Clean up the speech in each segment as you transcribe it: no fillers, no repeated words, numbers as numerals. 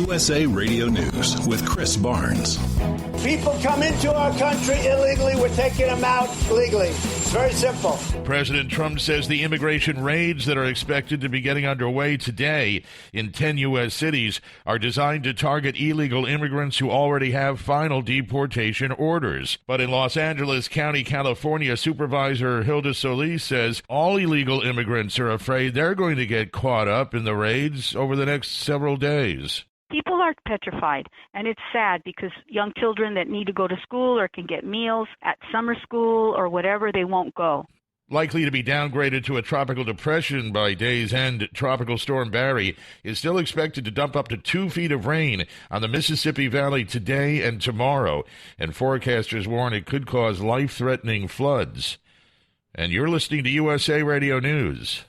USA Radio News with Chris Barnes. People come into our country illegally. We're taking them out legally. It's very simple. President Trump says the immigration raids that are expected to be getting underway today in 10 U.S. cities are designed to target illegal immigrants who already have final deportation orders. But in Los Angeles County, California, Supervisor Hilda Solis says all illegal immigrants are afraid they're going to get caught up in the raids over the next several days. People are petrified, and it's sad because young children that need to go to school or can get meals at summer school or whatever, they won't go. Likely to be downgraded to a tropical depression by day's end, Tropical Storm Barry is still expected to dump up to 2 feet of rain on the Mississippi Valley today and tomorrow, and forecasters warn it could cause life-threatening floods. And you're listening to USA Radio News.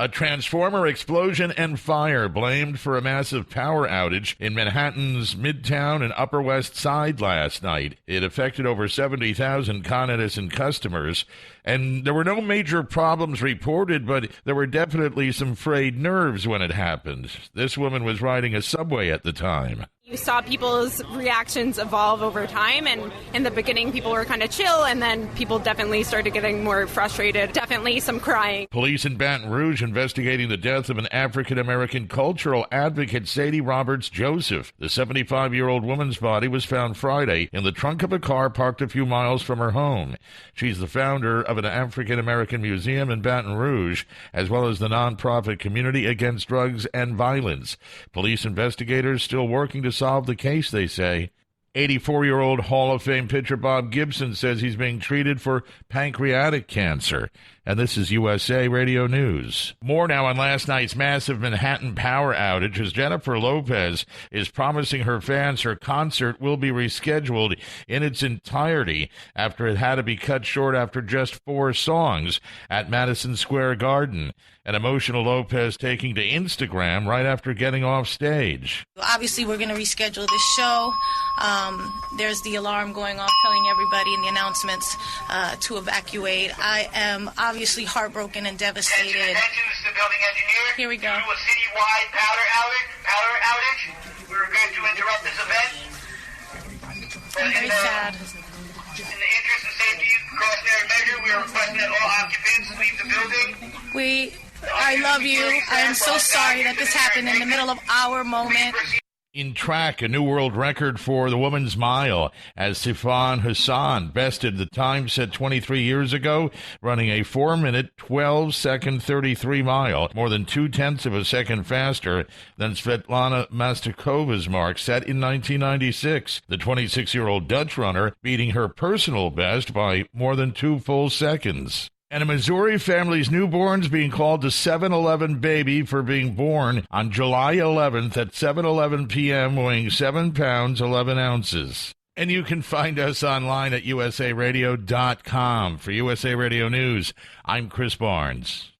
A transformer explosion and fire blamed for a massive power outage in Manhattan's Midtown and Upper West Side last night. It affected over 70,000 Con Edison customers, and there were no major problems reported, but there were definitely some frayed nerves when it happened. This woman was riding a subway at the time. You saw people's reactions evolve over time, and in the beginning people were kind of chill, and then people definitely started getting more frustrated, definitely some crying. Police in Baton Rouge investigating the death of an African-American cultural advocate, Sadie Roberts Joseph. The 75-year-old woman's body was found Friday in the trunk of a car parked a few miles from her home. She's the founder of an African-American museum in Baton Rouge, as well as the nonprofit Community Against Drugs and Violence. Police investigators still working to solve the case, they say. 84-year-old Hall of Fame pitcher Bob Gibson says he's being treated for pancreatic cancer. And this is USA Radio News. More now on last night's massive Manhattan power outage as Jennifer Lopez is promising her fans her concert will be rescheduled in its entirety after it had to be cut short after just 4 songs at Madison Square Garden. An emotional Lopez taking to Instagram right after getting off stage. Obviously, we're going to reschedule this show. There's the alarm going off telling everybody in the announcements to evacuate. I am obviously heartbroken and devastated. Attention, this is the building engineer. Here we go. Due to a citywide power outage, we're going to interrupt this event. I'm very sad. In the interest of safety precautionary measure, we are requesting that all occupants leave the building. I love you. I am so sorry that this happened in the middle of our moment. In track, a new world record for the women's mile as Sifan Hassan bested the time set 23 years ago, running a 4-minute, 12-second 33 mile, more than 0.2 of a second faster than Svetlana Mastikova's mark set in 1996. The 26-year-old Dutch runner beating her personal best by more than 2 full seconds. And a Missouri family's newborn's being called to 7-Eleven baby for being born on July 11th at 7:11 p.m., weighing 7 pounds, 11 ounces. And you can find us online at usaradio.com. For USA Radio News, I'm Chris Barnes.